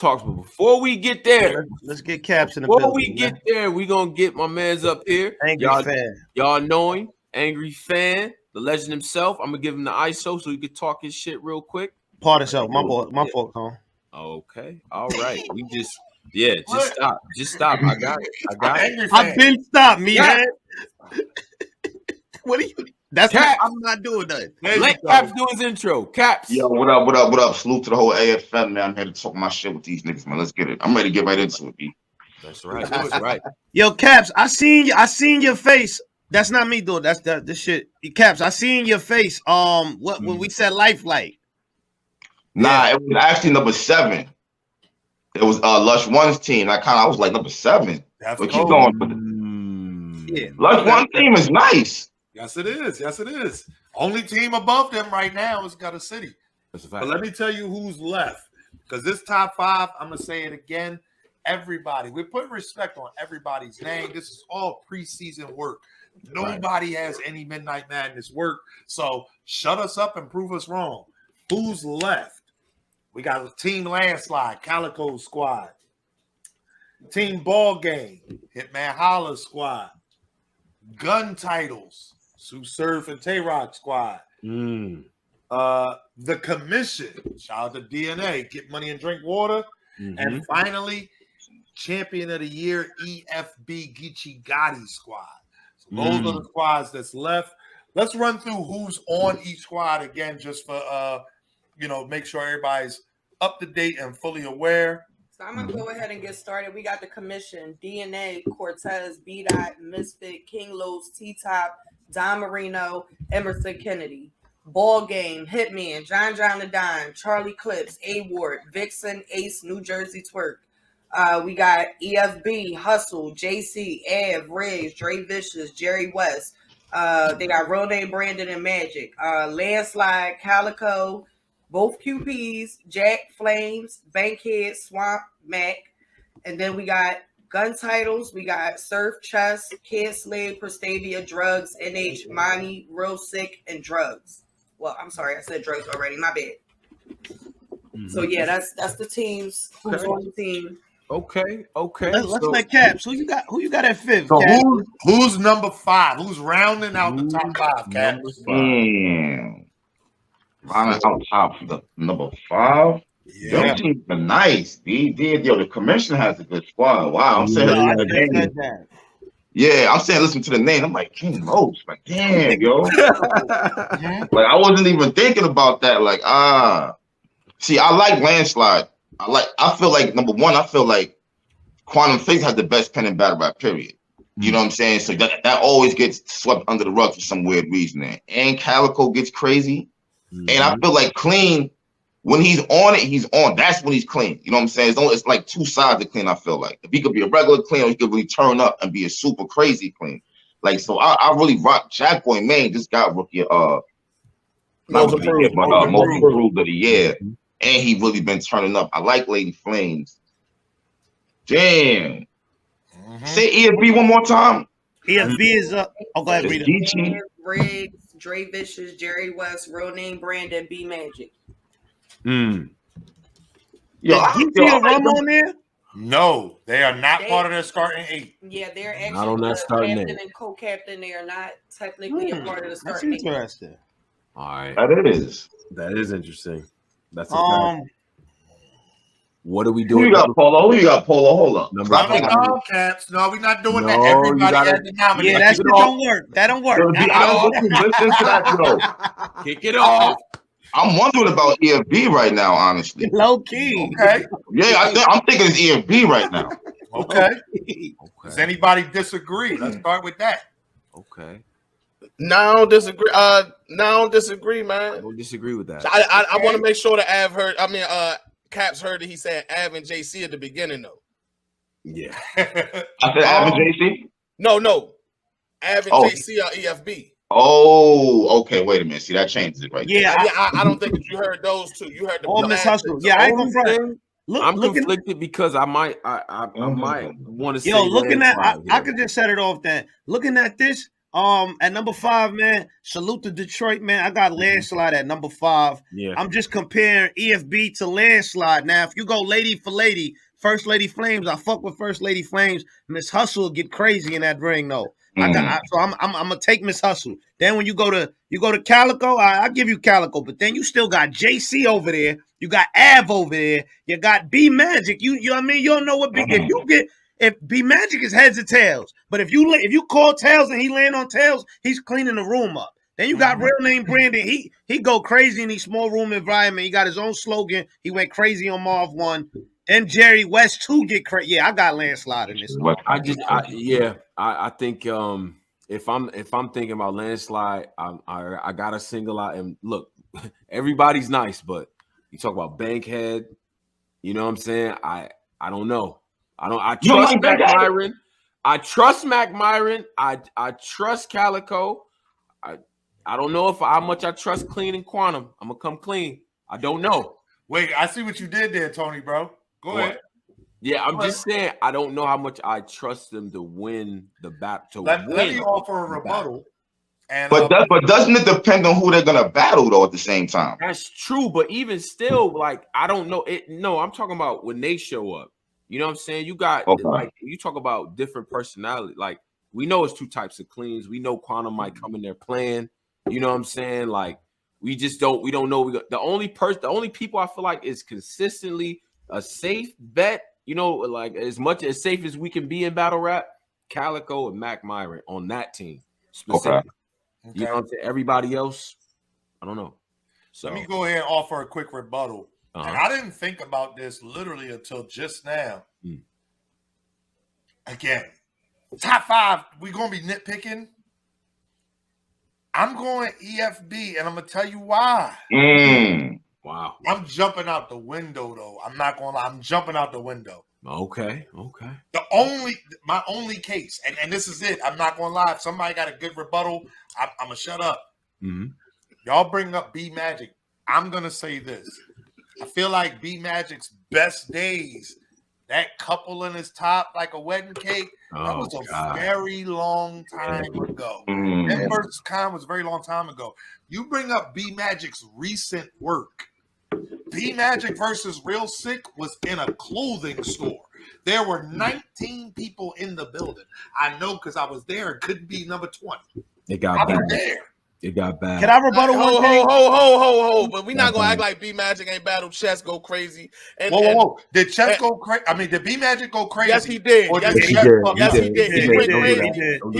talks. But before we get there, let's get Caps in the before building. we get there, we gonna get my man's up here. Y'all know him, Angry Fan, the legend himself. I'm gonna give him the ISO so he can talk his shit real quick. Part himself, my fault, Tom. Okay, all right. We just stop. I got it. I've been stopped, me man. What are you? That's Caps. I'm not doing that. Let Caps do his intro. Caps. Yo, what up? Salute to the whole AFM, man. I'm here to talk my shit with these niggas, man. Let's get it. I'm ready to get right into it, B. That's right. Yo, Caps, I seen your face. That's not me, though. That's this shit. Caps, I seen your face. When we said Lifelike. Nah, it was actually number 7. It was Lush One's team. I was like number 7. But keep going with it. Yeah. Lush One team is nice. Yes, it is. Only team above them right now is Gutter City. That's a fact. But let me tell you who's left. Because this top 5, I'm going to say it again. Everybody. We're putting respect on everybody's name. This is all preseason work. Nobody has any Midnight Madness work. So shut us up and prove us wrong. Who's left? We got Team Landslide, Calico Squad. Team Ball Game, Hitman Holla Squad. Gun Titles, Sue Surf and Tay-Rock Squad. The Commission, shout out to DNA, Get Money and Drink Water. And finally, Champion of the Year, EFB Geechee Gotti Squad. So those are the squads that's left. Let's run through who's on each squad again, just for make sure everybody's up to date and fully aware. So I'm gonna go ahead and get started. We got the Commission, DNA, Cortez, B-Dot, Misfit, King Los, T-Top, Don Marino, Emerson Kennedy. Ball Game, Hitman, John the Don, Charlie Clips, A-Ward, Vixen, Ace, New Jersey Twerk. We got EFB, Hustle, JC, Av, Riggs, Dre Vicious, Jerry West. They got Real Name Brandon and Magic. Landslide, Calico, both QPs, Jack, Flames, Bankhead, Swamp, Mac. And then we got Gun Titles. We got Surf, Chess, Kid Slade, Prestavia, Drugs, NH, Money, Real Sick, and Drugs. Well, I'm sorry, I said drugs already. My bad. So yeah, that's the teams. Who's on the team? Okay. Let's let Caps. Who you got at 5th? So who's number 5? Who's rounding out the top 5, Caps? Rounding out top for the number 5. Yeah. Them teams are nice. The Commission has a good squad. Wow, I'm saying I'm saying listen to the name. I'm like King Los. Like, damn, yo. Like I wasn't even thinking about that. Like, see, I like Landslide. I feel like number 1, I feel like Quantum Faith has the best pen and battle rap, period. You know what I'm saying? So that always gets swept under the rug for some weird reason. And Calico gets crazy. And I feel like Clean, when he's on it, he's on. That's when he's clean. You know what I'm saying? It's like 2 sides of Clean, I feel like. If he could be a regular Clean, or he could really turn up and be a super crazy Clean. Like, so I really rock Jack Boy Maine just got rookie most improved of the year. And he really been turning up. I like Lady Flames. Damn. Say EFB one more time. EFB is up. Oh, go ahead, Reda. Riggs, Dre Vicious, Jerry West, Real Name Brandon, B Magic. Yo, you see a rum on there? No, they are not part of their starting 8. Yeah, they're actually not on that starting captain and co-captain. They are not technically a part of the starting 8. That's interesting. All right. That is interesting. That's a what are we doing? Who you got, Polo? Hold up. Caps. No, we're not doing that. Everybody has the nominee. Yeah, that don't work. That don't work. Listen to that, yo. Kick it off. I'm wondering about EFB right now, honestly. Low key. Okay. Yeah, I'm thinking it's EFB right now. Okay. Does anybody disagree? Let's start with that. Okay. No, I don't disagree. Man. I don't disagree with that. I want to make sure that Caps heard that he said Av and JC at the beginning, though. Yeah. I said Av and JC? No. Av and JC are EFB. Oh, okay. Wait a minute. See, that changes it right there. Yeah, I don't think that you heard those two. You heard the Miss Hustle. Yeah, I ain't gonna front. I'm conflicted because I might want to say. Yo, looking at, I could just set it off that. Looking at this, At number 5, man, salute to Detroit, man. I got Landslide at number 5. Yeah. I'm just comparing EFB to Landslide. Now, if you go lady for lady, First Lady Flames, I fuck with First Lady Flames. Miss Hustle will get crazy in that ring, though. I'm gonna take Miss Hustle. Then when you go to Calico, I give you Calico, but then you still got JC over there. You got Av over there. You got B Magic. You know what I mean? You don't know what if B Magic is heads or tails, but if you call tails and he land on tails, he's cleaning the room up. Then you got Real Name Brandon. He go crazy in these small room environment. He got his own slogan. He went crazy on Marv 1. And Jerry West 2 get crazy. Yeah, I got Landslide in this. I think if I'm thinking about Landslide, I gotta single out. And look, everybody's nice, but you talk about Bankhead. You know what I'm saying? I don't know. I trust Mac Myron. I trust Mac Myron. I trust Calico. I don't know how much I trust Clean and Quantum. I'm gonna come clean. I don't know. Wait, I see what you did there, Tony, bro. Go ahead. Yeah, I'm just saying I don't know how much I trust them to win the battle. Let me offer a rebuttal. But doesn't it depend on who they're gonna battle though at the same time? That's true, but even still, like I don't know it. No, I'm talking about when they show up. You know what I'm saying? You got like you talk about different personality. Like we know it's 2 types of cleans. We know Quantum might come in there playing. You know what I'm saying? Like we don't know. The only people I feel like is consistently a safe bet, you know, like as much as safe as we can be in battle rap, Calico and Mac Myron on that team specifically. Okay. You know what I'm saying? Everybody else, I don't know. So let me go ahead and offer a quick rebuttal. And I didn't think about this literally until just now. Again, top 5, we're gonna be nitpicking. I'm going EFB, and I'm gonna tell you why. Wow. I'm jumping out the window, though. I'm not gonna lie. I'm jumping out the window. Okay. My only case, and this is it. I'm not gonna lie. If somebody got a good rebuttal, I'm gonna shut up. Y'all bring up B Magic. I'm gonna say this. I feel like B Magic's best days, that couple in his top like a wedding cake, that was a very long time ago. That versus Con was a very long time ago. You bring up B Magic's recent work. B Magic versus Real Sick was in a clothing store. There were 19 people in the building. I know because I was there and couldn't be number 20. It got bad. There. It got bad. Can I rebuttal one thing? Ho. But we're not going to act like B Magic ain't battle Chess go crazy. Whoa. Did Chess go crazy? I mean, did B Magic go crazy? Yes, he did. He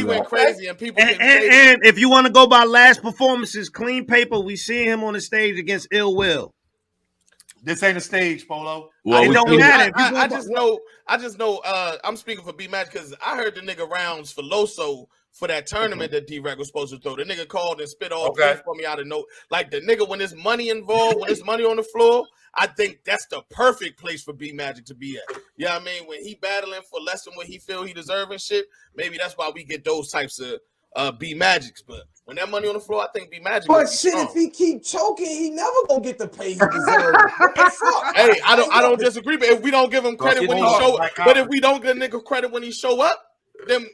went crazy. And people and if you want to go by last performances, Clean Paper, we see him on the stage against Ill Will. This ain't a stage, Polo. Well, it don't matter. I just know. I'm speaking for B Magic because I heard the nigga rounds for Loso for that tournament that D-Rec was supposed to throw. The nigga called and spit all for me out of note. Like the nigga, when there's money involved, when there's money on the floor, I think that's the perfect place for B Magic to be at. You know what I mean? When he battling for less than what he feel he deserve and shit, maybe that's why we get those types of B Magics. But when that money on the floor, I think B Magic. But shit, if he keep choking, he never gonna get the pay he deserves. What the fuck? Hey, I don't disagree. But if we don't give him credit when he show up, but if we don't give a nigga credit when he show up, then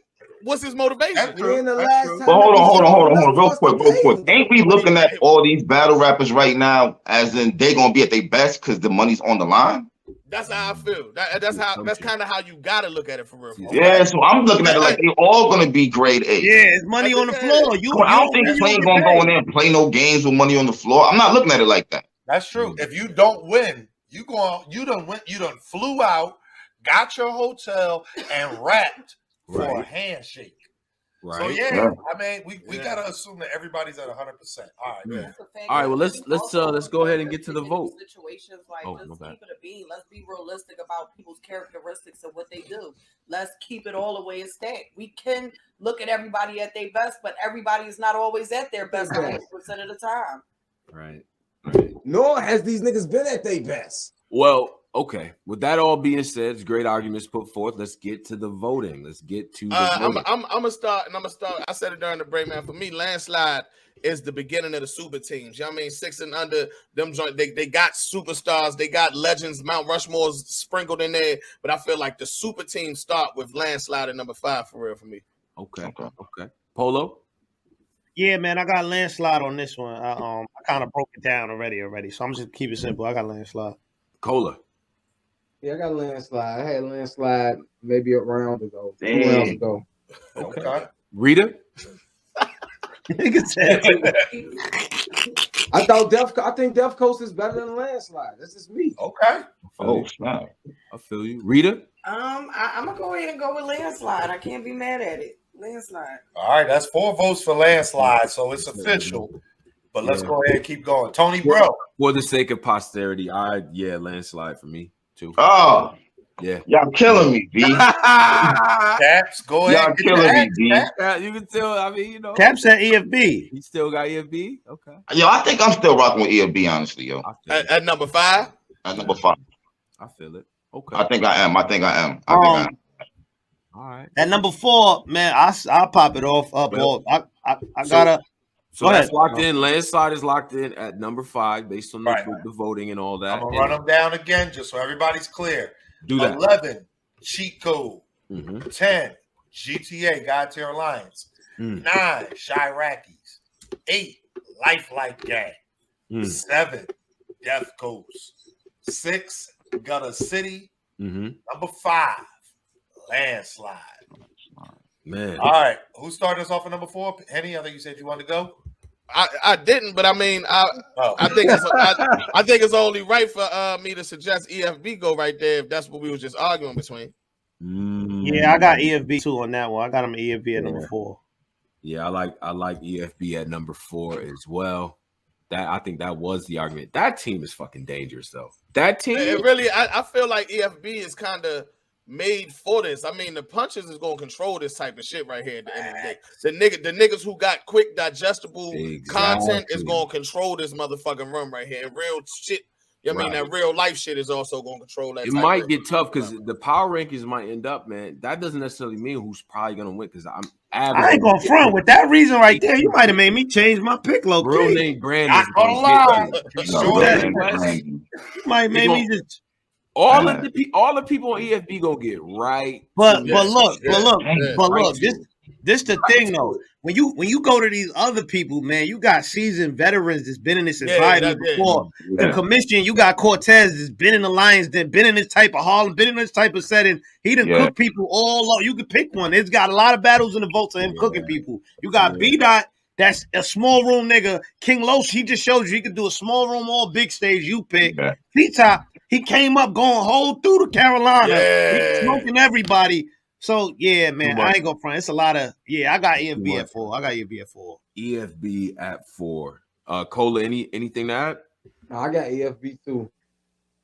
what's his motivation? But hold on, real quick. Ain't we looking at all these battle rappers right now as in they gonna be at their best because the money's on the line? That's how I feel. That's kind of how you gotta look at it for real. Yeah, so I'm looking at it like they all gonna be grade A. Yeah, it's money on the floor. I don't think Plain gonna go in there and play no games with money on the floor. I'm not looking at it like that. That's true. If you don't win, you done flew out, got your hotel, and rapped for a handshake. Right. So yeah, I mean, we gotta assume that everybody's at 100%. All right, all right. Well, let's go ahead and get to the vote. Situations like just keep it a bean. Let's be realistic about people's characteristics and what they do. Let's keep it all the way a stack. We can look at everybody at their best, but everybody is not always at their best 100% of the time. Right. Nor has these niggas been at their best. Well, okay. With that all being said, it's great arguments put forth. Let's get to the voting. I'm gonna start. I said it during the break, man. For me, Landslide is the beginning of the super teams. You know what I mean? 6 and under them joint. They got superstars. They got legends. Mount Rushmore's sprinkled in there. But I feel like the super teams start with Landslide at number 5 for real for me. Okay. Polo. Yeah, man, I got landslide on this one. I kind of broke it down already. So I'm just keep it simple. I got landslide. Cola. Yeah, I got landslide. I had landslide maybe a round ago, 2 Damn. rounds ago. Okay. Rita. Nigga said, I think Death Coast is better than landslide. That's just me. Okay. Oh, snap. I feel you. Rita. I'm gonna go ahead and go with landslide. I can't be mad at it. Landslide. All right, that's 4 votes for landslide, so it's official. But let's go ahead and keep going. Tony, bro. For the sake of posterity, landslide for me too. Oh, Yeah. y'all killing me, B. Caps, go ahead. Y'all killing me, B. Yeah, you can tell. I mean, you know. Cap said EFB. He still got EFB. Okay. Yo, I think I'm still rocking with EFB, honestly, yo. I feel it. At number 5. At number 5. I feel it. Okay. I think I am. All right. At number 4, man, I'll pop it off. I gotta. So Go that's ahead. locked in. Landslide is locked in at number 5 based on the voting and all that. I'm gonna run them down again just so everybody's clear. Do that. 11, Cheat Code. Mhm. 10, GTA, God Tier Alliance. 9, Chirackies. 8, Lifelike Gang. 7, Death Coast. 6, Gutter City. Mhm. Number 5, Landslide. Man. All right, who started us off at number 4? Henny, I think you said you wanted to go. I didn't, but I mean, I think it's only right for me to suggest EFB go right there if that's what we were just arguing between. Yeah, I got EFB too on that one. I got him EFB at number 4. Yeah, I like EFB at number 4 as well. I think that was the argument. That team is fucking dangerous though. That team, It really, I feel like EFB is kind of made for this. I mean, the punches is gonna control this type of shit right here at the end of the day. The niggas who got quick digestible content is gonna control this motherfucking room right here. And real shit. I mean, that real life shit is also gonna control that. It might get tough because the power rankings might end up, man. That doesn't necessarily mean who's probably gonna win because I ain't gonna front with that reason right there. You might have made me change my pick, low key. Real name Brandon. Not gonna lie. You might make me just. All the people on EFB gonna get right. But look, this the thing though. When you go to these other people, man, you got seasoned veterans that's been in this environment before. The commission, you got Cortez that's been in the Lions, that been in this type of Harlem, been in this type of setting. He done cook people all up. You can pick one. It's got a lot of battles in the votes of him cooking people. You got B-Dot. That's a small room nigga. King Los, he just showed you he could do a small room or big stage. You pick. T-Top, he came up going whole through the Carolina. He smoking everybody. So, yeah, man, I ain't going to front. It's a lot of, I got EFB at 4. EFB at 4. Cola, anything to add? No, I got EFB too.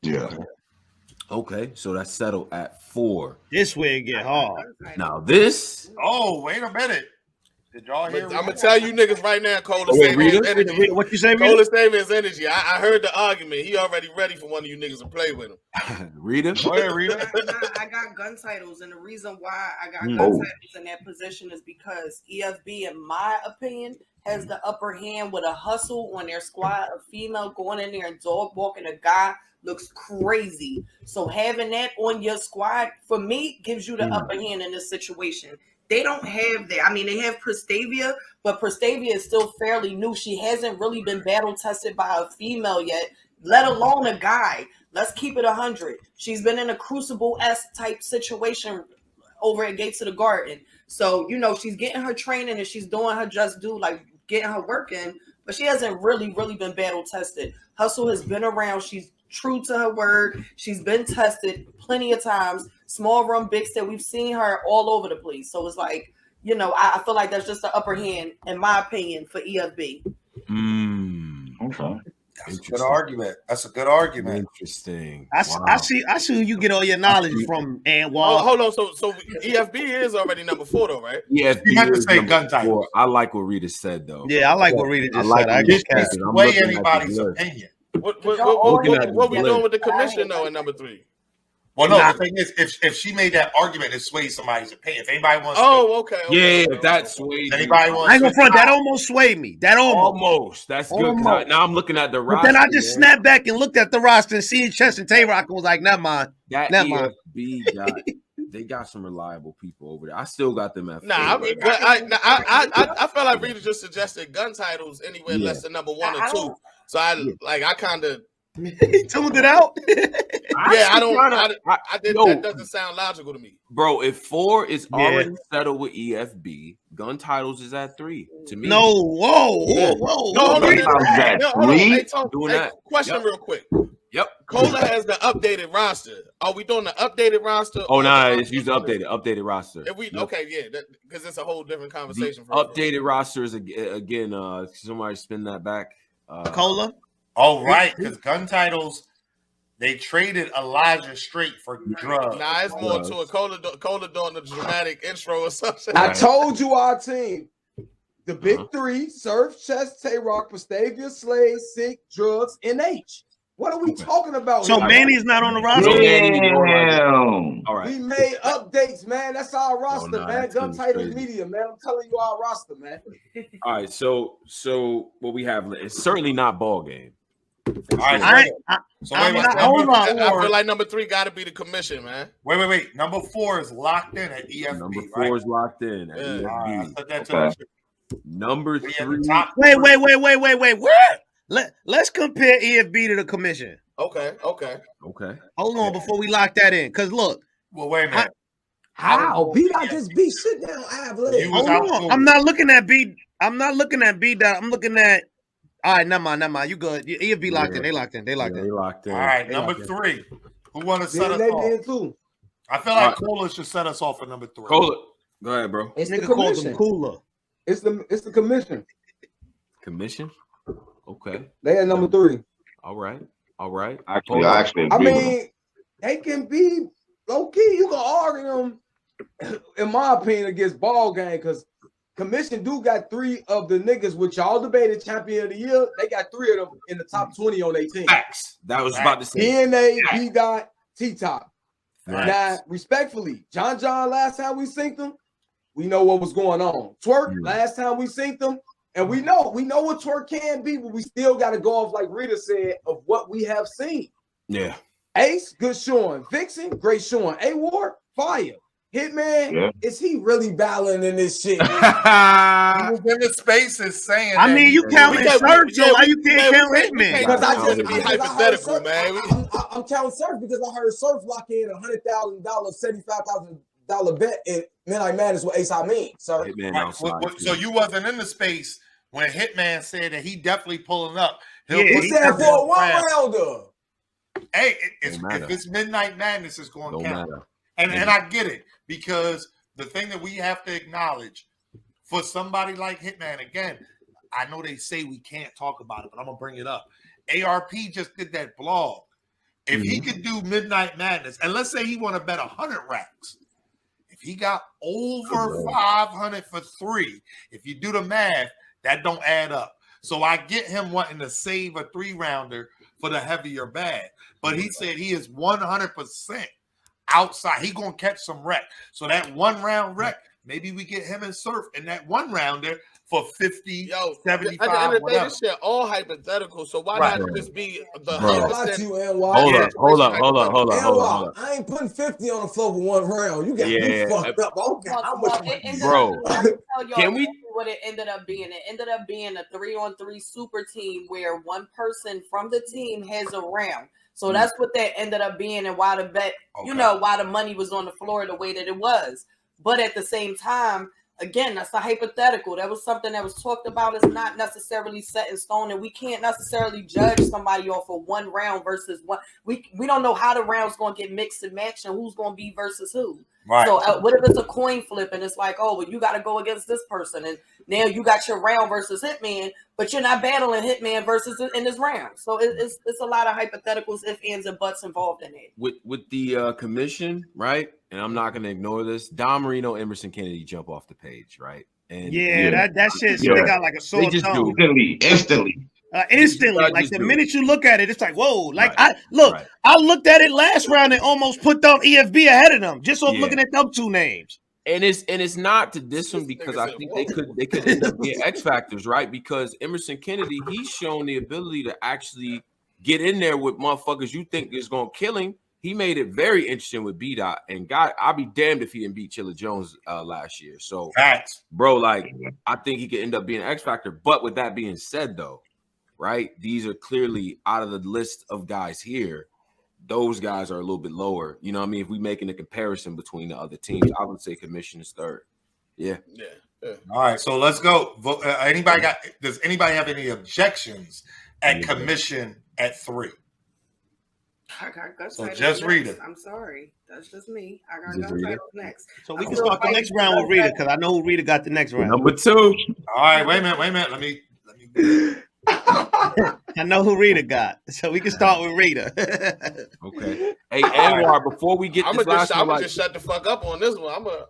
Yeah. Okay, so that's settled at 4. This way it get hard. Now this. Oh, wait a minute. Did y'all hear? I'm gonna tell you niggas right now, Cola saving his energy. What you say, Cola saving his energy. I heard the argument. He already ready for one of you niggas to play with him. Rita? Go ahead, Rita. I got gun titles, and the reason why I got gun titles in that position is because EFB, in my opinion, has the upper hand with a hustle on their squad. A female going in there and dog walking a guy looks crazy. So having that on your squad, for me, gives you the upper hand in this situation. They don't have that. I mean, they have Prestavia, but Prestavia is still fairly new. She hasn't really been battle tested by a female yet, let alone a guy. Let's keep it 100. She's been in a Crucible-esque type situation over at Gates of the Garden. So, she's getting her training and she's doing her just due, like getting her work in, but she hasn't really been battle tested. Hustle has been around. She's true to her word. She's been tested plenty of times. Small room, big state. We've seen her all over the place. So it's like, I feel like that's just the upper hand, in my opinion, for EFB. Okay. That's a good argument. That's a good argument. Interesting. I see you get all your knowledge from Anwar. Hold on. So EFB is already number 4 though, right? Yeah, you have to say gun titles. I like what Rita said though. Yeah, I like what Rita just said. I just can't sway anybody's opinion. What we doing with the commission though in number 3? Well, no, the thing is, if she made that argument, it sways somebody's opinion. If anybody wants okay. Yeah, that sways. Anybody wants I ain't gonna front. That almost swayed me. Almost. That's good. Now I'm looking at the roster. But then I just snapped back and looked at the roster and seeing Chess and Tay Rock and was like, never mind. That never mind. EFB got they got some reliable people over there. I still got them at. I felt like Rita just suggested gun titles anywhere less than number 1 or 2. So I kind of he tuned it out. That doesn't sound logical to me, bro. If 4 is already settled with EFB, gun titles is at 3 to me. No, whoa. Question real quick. Yep. Cola has the updated roster. Are we doing the updated roster? Oh no, it's used updated roster. Because it's a whole different conversation. Updated roster is again. Somebody spin that back. Cola. Oh right, because gun titles. They traded Elijah Straight for drugs. Nah, it's more to it. Cola doing the dramatic intro or something. I told you our team. The big 3: Surf, Chess, Tay-Rock, Pastavia, Slade, Sick, Drugs, NH. What are we talking about? So Manny's not on the roster? Damn. All right. We made updates, man. That's our roster, man. Gun Titles Media, man. I'm telling you our roster, man. All right. So what we have is certainly not ball game. All right. I feel like number 3 got to be the commission, man. Wait. Number 4 is locked in at EFB. Number 4 is locked in at EFB. I put that to Number 3. Wait. Where? Let's compare EFB to the commission. Okay. Hold on before we lock that in. Because look. Well, wait a minute. How? B-Dot just beat shit down. Hold on. I'm not looking at B. I'm not looking at B-Dot. I'm looking at. All right, never mind. You good. EFB locked in. They locked in. All right, number 3. Who want to set us off? I feel like Cola should set us off for number 3. Cola. Go ahead, bro. It's the commission. Cooler. It's the commission. Commission? Okay. They at number 3. All right. Actually, I mean, they can be low key. You can argue them, in my opinion, against ball game because commission do got 3 of the niggas which y'all debated champion of the year. They got 3 of them in the top 20 on their team. Facts. That was about to say. DNA, B-Dot, T-Top. Now, respectfully, John last time we synced them, we know what was going on. Twerk, last time we synced them, and we know what Twerk can be, but we still got to go off, like Rita said, of what we have seen. Yeah. Ace, good showing. Vixen, great showing. A-War, fire. Hitman, is he really battling in this shit? He was in the spaces saying. I mean, you counting Surf, so why you can't count Hitman? Because I just be hypothetical, man. I'm counting Surf because I heard Surf lock in $100,000, $75,000 bet in Midnight Madness with Ace Amin, sir. So you wasn't in the space when Hitman said that he definitely pulling up. He said for a 1-rounder. Hey, if it's Midnight Madness, it's going to count. And I get it, because the thing that we have to acknowledge for somebody like Hitman, again, I know they say we can't talk about it, but I'm going to bring it up. ARP just did that blog. If he could do Midnight Madness, and let's say he want to bet 100 racks, if he got over 500 for 3, if you do the math, that don't add up. So I get him wanting to save a 3-rounder for the heavier bag, but he said he is 100% outside. He gonna catch some wreck. So that 1-round wreck, maybe we get him and Surf in that 1-rounder for 50, 75, at the end of the day, this shit all hypothetical. So why not just be the 100%? Hold up. I ain't putting 50 on the floor for 1 round. You got me fucked up. Okay, how much, bro? Can we? What it ended up being? It ended up being a 3-on-3 super team where one person from the team has a round. So that's what that ended up being, and why the bet, why the money was on the floor the way that it was. But at the same time, again, that's a hypothetical. That was something that was talked about. It's not necessarily set in stone, and we can't necessarily judge somebody off of 1 round versus one. We don't know how the round's going to get mixed and matched and who's going to be versus who. Right. So what if it's a coin flip and it's like, oh, well, you got to go against this person, and now you got your round versus Hitman, but you're not battling Hitman versus in this round. So it's a lot of hypotheticals, ifs, ands, and buts involved in it. With the commission, right? And I'm not going to ignore this. Don Marino, Emerson Kennedy jump off the page, right? And that shit stick out like a sore tongue. Instantly. Like the minute you look at it, it's like, whoa. Like I looked at it last round and almost put down EFB ahead of them just off looking at them 2 names. And it's not to diss them because I think they could end up being X factors, right? Because Emerson Kennedy, he's shown the ability to actually get in there with motherfuckers you think is gonna kill him he made it very interesting with B-Dot. And God, I'll be damned if he didn't beat Chilla Jones last year. So, bro, like, I think he could end up being an X factor. But with that being said, though, right, these are clearly out of the list of guys here. Those guys are a little bit lower. You know what I mean? If we making a comparison between the other teams, I would say Commission is third. Yeah. All right, so let's go. Does anybody have any objections at Commission at 3? I got Gun So Titles just read next. it. I'm sorry. That's just me. I got Gun Titles next. So we can start the next round with Reda because I know who Reda got the next round. Number 2. All right, wait a minute. Let me. I know who Reda got, so we can start with Reda. Okay. Hey, Anwar, before we get this last one, I'm gonna just shut the fuck up on this one. Go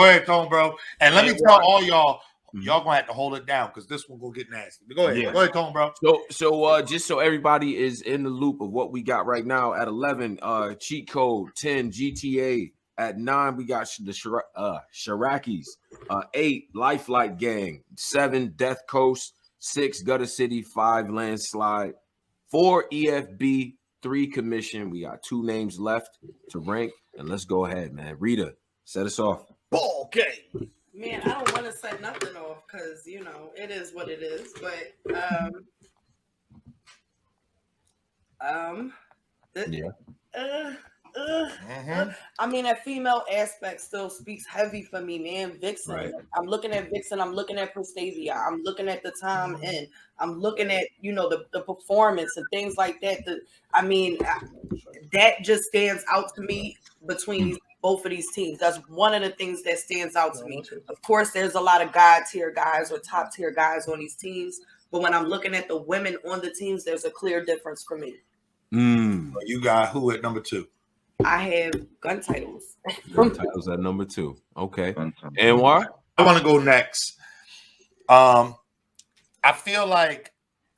ahead, Tone, bro. And let me tell all y'all gonna have to hold it down because this one gonna get nasty. But go ahead, Tone, bro. So just so everybody is in the loop of what we got right now at 11, Cheat Code, 10, GTA. At 9, we got the Shirakis. 8, Lifelight Gang. 7, Death Coast. 6, Gutter City. 5, Landslide. 4, EFB. 3, Commission. We got 2 names left to rank. And let's go ahead, man. Rita, set us off. Ball game. Man, I don't want to set nothing off because, you know, it is what it is. But, I mean, that female aspect still speaks heavy for me, man. Vixen. Right. I'm looking at Vixen. I'm looking at Prestavia. I'm looking at the time in. I'm looking at, you know, the performance and things like that. That just stands out to me between both of these teams. That's one of the things that stands out to me. Of course, there's a lot of God tier guys or top tier guys on these teams. But when I'm looking at the women on the teams, there's a clear difference for me. You got who at number 2? I have Gun Titles. Gun Titles at number 2. Okay. Anwar? I want to go next. I feel like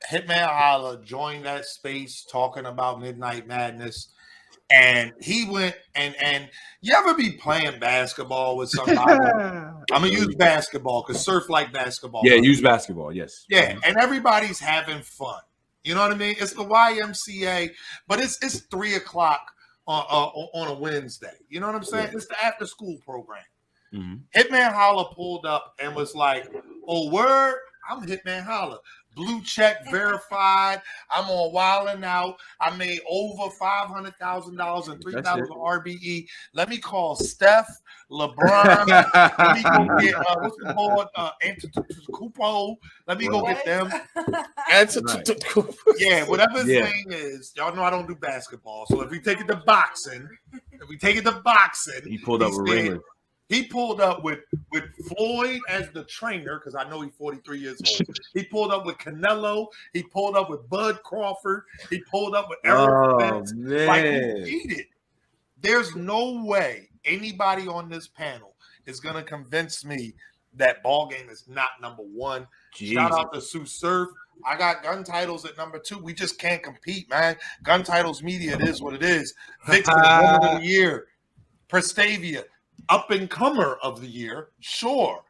Hitman Holla joined that space talking about Midnight Madness. And he went and you ever be playing basketball with somebody? I'm going to use basketball because Surf like basketball. Yeah, use basketball, yes. Yeah, and everybody's having fun. You know what I mean? It's the YMCA, but it's 3 o'clock on a Wednesday. You know what I'm saying? Yeah. It's the after school program. Hitman Holla pulled up and was like, oh, word, I'm Hitman Holla. Blue check verified. I'm on Wildin' Out. I made over $500,000 and 3,000 RBE. Let me call Steph, LeBron. Let me go get what's the board? Antetokounmpo. Let me go get them. Yeah, whatever his name is. Y'all know I don't do basketball. So if we take it to boxing, he pulled up a ring. He pulled up with Floyd as the trainer because I know he's 43 years old. He pulled up with Canelo. He pulled up with Bud Crawford. He pulled up with Eric Spence. Like, he beat it. There's no way anybody on this panel is going to convince me that ball game is not number 1. Jesus. Shout out to Sue Surf. I got Gun Titles at number 2. We just can't compete, man. Gun Titles Media, it is what it is. Vixen, Woman of the Year. Prestavia, up-and-comer of the year, sure.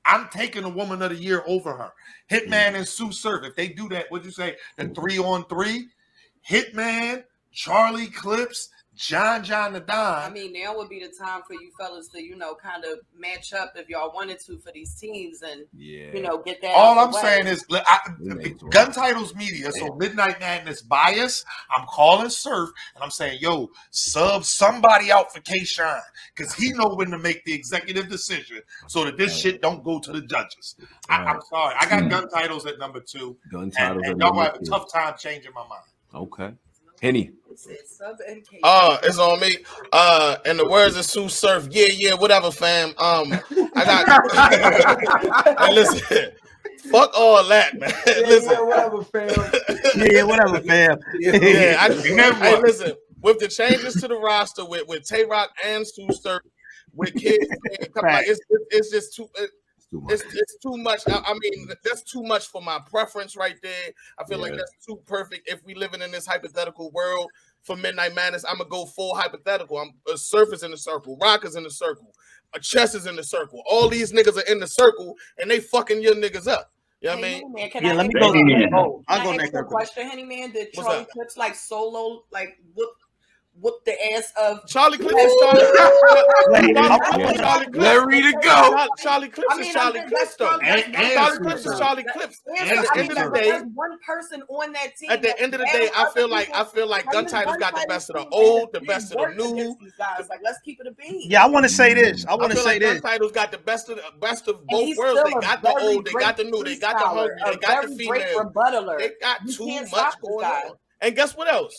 I'm taking a Woman of the Year over her. Hitman and Sue Surf, if they do that, what'd you say, the 3-on-3? Hitman, Charlie Clips, John the Don. I mean, now would be the time for you fellas to, you know, kind of match up if y'all wanted to for these teams and, you know, get that. All I'm saying is Gun Titles Media, so Midnight Madness bias, I'm calling Surf, and I'm saying, yo, sub somebody out for K-Shine, because he know when to make the executive decision so that this shit don't go to the judges. I'm sorry. I got Gun Titles at number 2. Gun Titles and y'all have a tough time changing my mind. Okay. Henny. It's on me. In the words of Sue Surf, yeah, whatever, fam. I got. Hey, listen, fuck all that, man. Listen, yeah, whatever, fam. Yeah, whatever, fam. Hey, listen. With the changes to the roster, with Tay Rock and Sue Surf, with kids, it's just too. It's too much. I mean, that's too much for my preference right there. I feel like that's too perfect. If we living in this hypothetical world for Midnight Madness, I'm gonna go full hypothetical. I'm a Surf is in the circle, Rock is in the circle, a Chess is in the circle. All these niggas are in the circle, and they fucking your niggas up. You know what I mean? Man, let me go. I'll go next. Question, Henny man, did Charlie Clips like solo? Like whooped the ass of Charlie Clips is Charlie. Let Rita go. Charlie Clips is Charlie Clips though. Charlie Clips is Charlie Clips. At the end of the day, one person on that team. at the end of the day, I feel like Gun Title's got the best of the old, the best of the new. Guys, like, let's keep it a bean. Yeah, I want to say this. I want to say Gun this. Title's got the best of both worlds. They got the old, they got the new, they got the hungry, they got the female. They got too much going on. And guess what else?